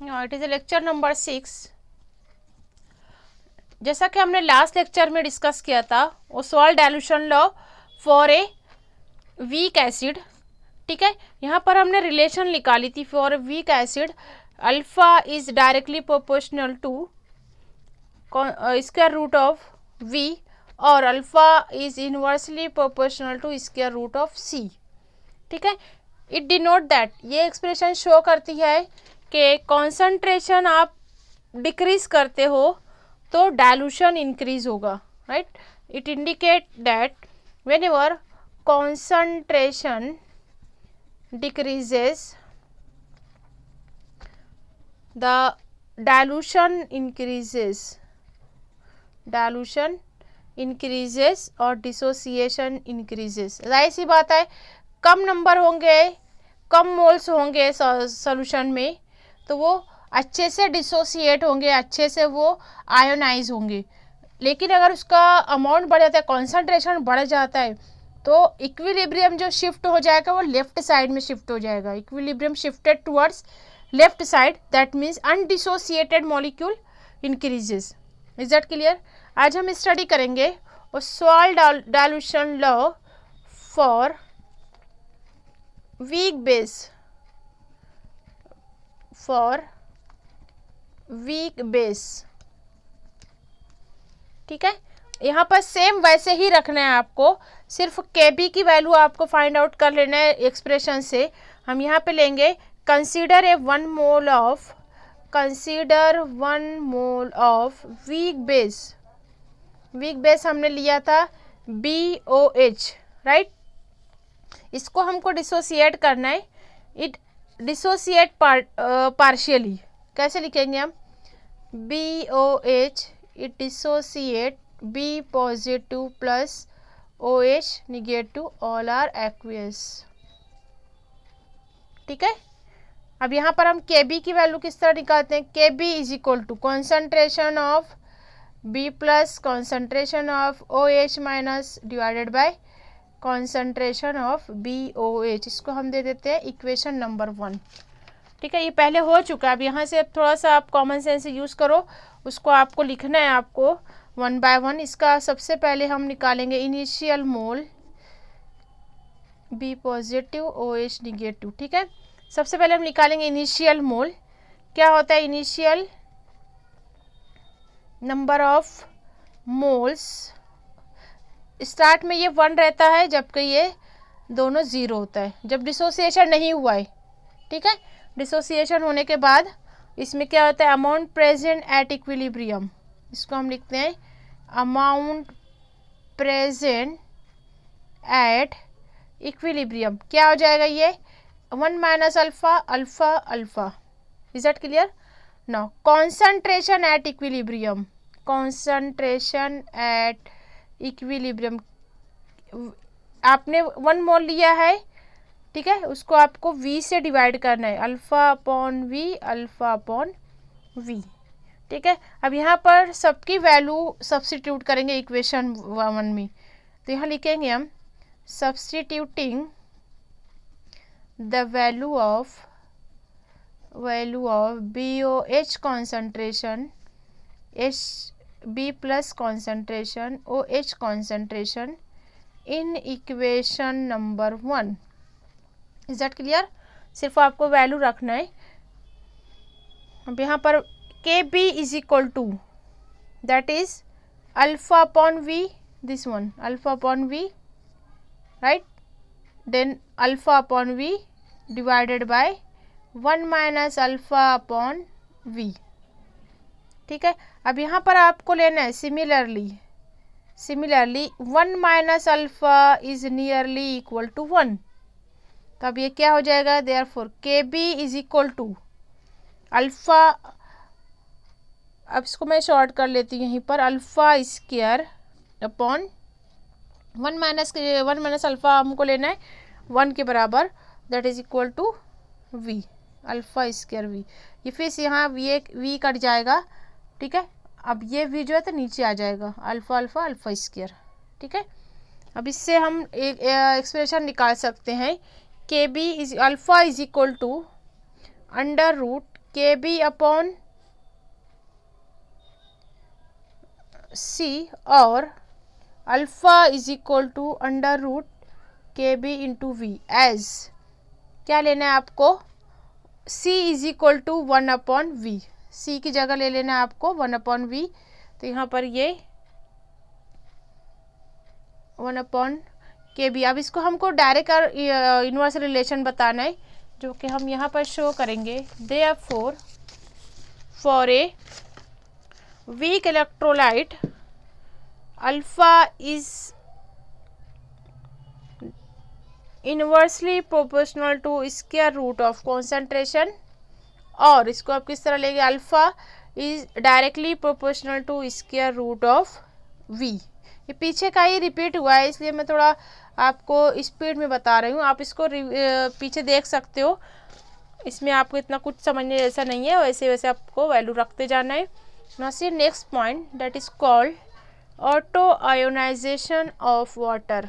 It is lecture number 6। जैसा कि हमने लास्ट लेक्चर में डिस्कस किया था Ostwald dilution law for a weak acid, ठीक है। यहाँ पर हमने रिलेशन निकाली थी for weak acid, alpha is directly proportional to square root of V और alpha is inversely proportional to square root of C, ठीक है। इट डिनोट दैट, ये एक्सप्रेशन शो करती है कि कॉन्सेंट्रेशन आप डिक्रीज करते हो तो डाइल्यूशन इंक्रीज होगा, right. It indicate that whenever concentration decreases the dilution increases और डिसोसिएशन इंक्रीजेस। जाहिर सी बात है, कम नंबर होंगे, कम मोल्स होंगे सॉल्यूशन में तो वो अच्छे से डिसोसिएट होंगे, अच्छे से वो आयोनाइज होंगे। लेकिन अगर उसका अमाउंट बढ़ जाता है, कॉन्सेंट्रेशन बढ़ जाता है, तो इक्विलिब्रियम जो शिफ्ट हो जाएगा वो लेफ्ट साइड में शिफ्ट हो जाएगा। Equilibrium shifted towards left side, that means undissociated molecule increases. Is that clear? आज हम स्टडी करेंगे Oswald dilution law for weak base, ठीक है। यहाँ पर सेम वैसे ही रखना है आपको, सिर्फ Kb की वैल्यू आपको फाइंड आउट कर लेना है एक्सप्रेशन से। हम यहाँ पे लेंगे consider 1 mole of weak base हमने लिया था BOH, राइट। इसको हमको डिसोसिएट करना है। इट डिसोसिएट पार्शियली, कैसे लिखेंगे हम? BOH it dissociate B positive plus OH negative, all are aqueous, ठीक है। अब यहाँ पर हम Kb की वैल्यू किस तरह निकालते हैं? Kb is equal to concentration of B plus concentration of OH minus divided by concentration of BOH। इसको हम दे देते हैं इक्वेशन नंबर 1, ठीक है। ये पहले हो चुका है। अब यहाँ से अब थोड़ा सा आप कॉमन सेंस यूज़ करो, उसको आपको लिखना है आपको 1 बाय 1। इसका सबसे पहले हम निकालेंगे इनिशियल मोल B पॉजिटिव OH निगेटिव, ठीक है। सबसे पहले हम निकालेंगे इनिशियल मोल। क्या होता है initial? Number of moles. Start में ये 1 रहता है जबकि ये दोनों 0 होता है जब डिसोसिएशन नहीं हुआ है, ठीक है। डिसोसिएशन होने के बाद इसमें क्या होता है? अमाउंट प्रेजेंट एट इक्विलिब्रियम, इसको हम लिखते हैं अमाउंट प्रेजेंट एट इक्विलिब्रियम। क्या हो जाएगा ये? 1 minus alpha alpha alpha. Is that clear? Now concentration at equilibrium, आपने 1 मोल लिया है, ठीक है। उसको आपको V से डिवाइड करना है, अल्फा अपॉन V, ठीक है। अब यहाँ पर सबकी वैल्यू सब्स्टिट्यूट करेंगे इक्वेशन 1 में। तो यहाँ लिखेंगे हम substituting the value of BOH concentration, B plus concentration OH concentration in equation number 1। Is that clear? सिर्फ आपको वैल्यू रखना है। अब यहाँ पर Kb is equal to that is alpha upon V, this one alpha upon V, right, then alpha upon V divided by 1 minus alpha upon V, ठीक है। अब यहाँ पर आपको लेना है similarly 1 minus alpha is nearly equal to 1। तो अब ये क्या हो जाएगा? Therefore Kb is equal to alpha, अब इसको मैं शॉर्ट कर लेती हूँ यहीं पर, alpha square upon 1 minus alpha हमको लेना है 1 के बराबर, that is equal to V, alpha square V। ये फिर से यहाँ V कट जाएगा, ठीक है। अब ये V जो है तो नीचे आ जाएगा, अल्फा अल्फा अल्फा स्क्वायर, ठीक है। अब इससे हम एक एक्सप्रेशन निकाल सकते हैं Kb is alpha is equal to under root Kb upon C और alpha is equal to under root Kb into V as क्या लेना है आपको, C is equal to 1 upon V, C की जगह ले लेना है आपको 1 अपॉन वी। तो यहाँ पर ये 1 अपॉन Kb। अब इसको हमको डायरेक्ट और इनवर्स रिलेशन बताना है जो कि हम यहाँ पर शो करेंगे। Therefore for a weak electrolyte alpha is inversely proportional to square root of concentration, और इसको आप किस तरह लेंगे, alpha is directly proportional to square root of V. ये पीछे का ही रिपीट हुआ है इसलिए मैं थोड़ा आपको स्पीड में बता रही हूँ, आप इसको पीछे देख सकते हो, इसमें आपको इतना कुछ समझने जैसा नहीं है, वैसे वैसे आपको वैल्यू रखते जाना है। Now see next point that is called auto ionisation of water.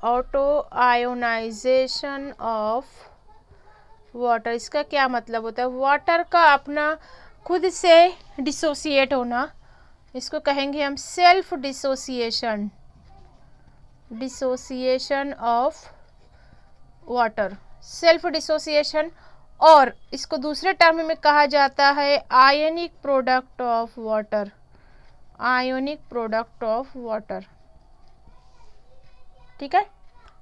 Auto ionisation of water, इसका क्या मतलब होता है, वाटर का अपना खुद से डिसोसिएट होना, इसको कहेंगे हम self dissociation, dissociation of water, self dissociation. और इसको दूसरे टर्म में कहा जाता है ionic product of water, ionic product of water. ठीक है,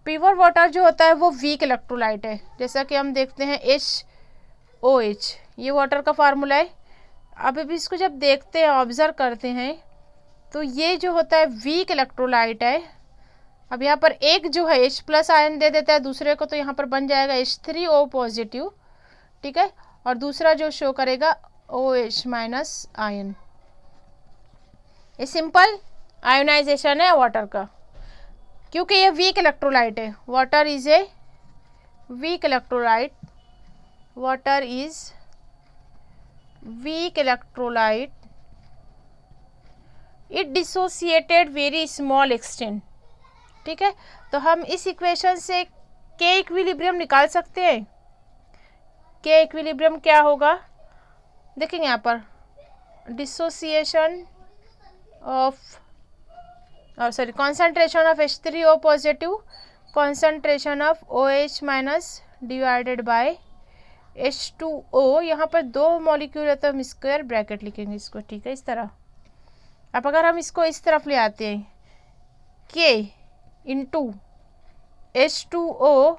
प्योर वाटर जो होता है वो वीक इलेक्ट्रोलाइट है, जैसा कि हम देखते हैं HOH, ये वाटर का फार्मूला है। अब इसको जब देखते हैं, ऑब्जर्व करते हैं, तो ये जो होता है वीक इलेक्ट्रोलाइट है। अब यहाँ पर एक जो है H प्लस आयन दे देता है दूसरे को, तो यहाँ पर बन जाएगा H3O पॉजिटिव, ठीक है, और दूसरा जो शो करेगा OH माइनस आयन। ये सिंपल आयोनाइजेशन है वाटर का, क्योंकि ये वीक इलेक्ट्रोलाइट है। Water is a weak electrolyte, water is weak electrolyte, it dissociated very small extent. ठीक है, तो हम इस इक्वेशन से के इक्विलिब्रियम निकाल सकते हैं। के इक्विलिब्रियम क्या होगा, देखेंगे यहाँ पर dissociation of concentration of H3O positive, concentration of OH minus divided bye H2O। यहाँ पर दो मॉलिक्यूल है तो हम स्क्वायर ब्रैकेट लिखेंगे इसको, ठीक है, इस तरह। अब अगर हम इसको इस तरफ ले आते हैं, K into H2O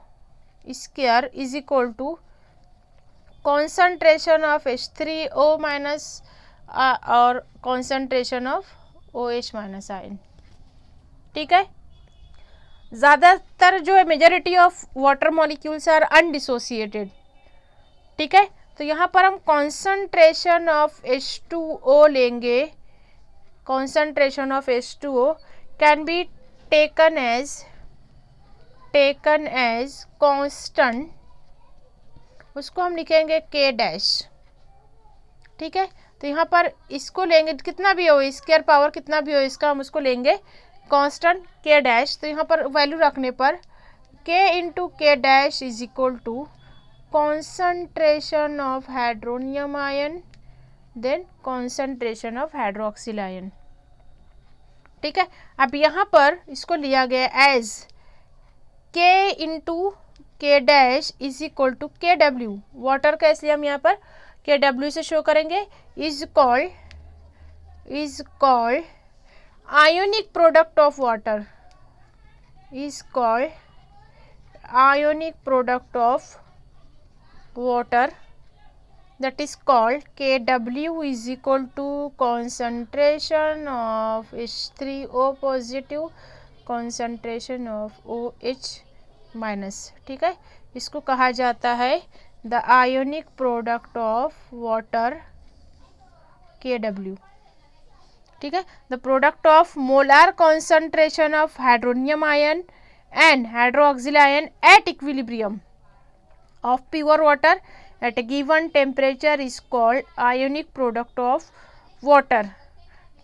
square is equal to concentration of H3O minus और concentration of OH minus ion. ठीक है, ज़्यादातर जो है majority of water molecules are undissociated. ठीक है, तो यहाँ पर हम कॉन्सेंट्रेशन ऑफ H2O लेंगे, concentration of H2O can be taken as constant, उसको हम लिखेंगे K डैश। ठीक है, तो यहाँ पर इसको लेंगे, कितना भी हो स्क्वायर पावर कितना भी हो इसका, हम उसको लेंगे कांस्टेंट K डैश। तो यहाँ पर वैल्यू रखने पर K into K dash is equal to concentration of hydronium ion then concentration of hydroxyl ion. ठीक है, अब यहाँ पर इसको लिया गया as K into K dash is equal to KW, water का, इसलिए हम यहाँ पर KW से शो करेंगे, is called ionic product of water, is called ionic product of water, that is called KW is equal to concentration of H3O positive, concentration of OH minus। ठीक है, इसको कहा जाता है the ionic product of water KW। ठीक है, the product of molar concentration of hydronium ion and hydroxyl ion at equilibrium of pure water at A given temperature is called ionic product of water.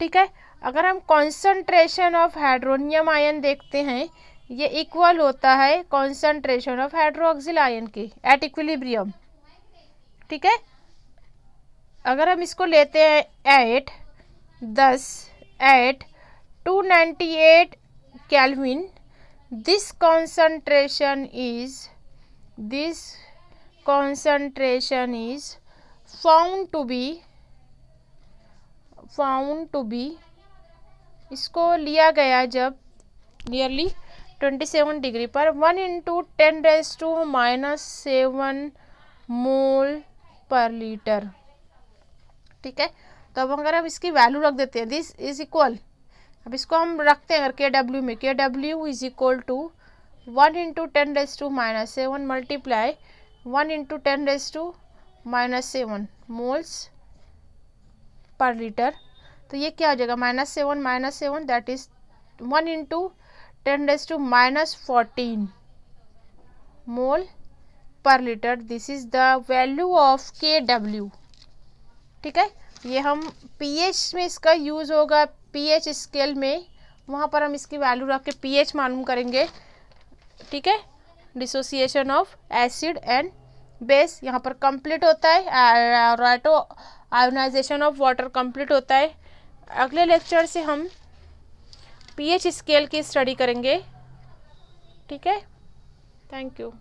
ठीक है, अगर हम concentration of hydronium ion देखते हैं ये equal होता है concentration of hydroxyl ion की एट इक्विलिब्रियम। ठीक है, अगर हम इसको लेते हैं at 298 kelvin, this concentration is found to be इसको लिया गया जब नियरली 27 डिग्री पर 1 × 10⁻⁻7 मोल पर लीटर। ठीक है, तो अब अगर हम इसकी वैल्यू रख देते हैं, दिस इज इक्वल, अब इसको हम रखते हैं अगर KW में, KW is equal to 1 × 10⁻⁻7 multiply 1 × 10⁻⁻7 moles per litre. तो ये क्या हो जाएगा, -7 दैट इज 1 × 10⁻⁻14 मोल पर litre. This is the value of KW। ठीक है, ये हम pH में इसका यूज़ होगा, pH स्केल में, वहाँ पर हम इसकी वैल्यू रख के pH मालूम करेंगे। ठीक है, dissociation of acid and base यहाँ पर कंप्लीट होता है, राइटो आयोनाइजेशन ऑफ वाटर कंप्लीट होता है। अगले लेक्चर से हम pH स्केल की स्टडी करेंगे। ठीक है, थैंक यू।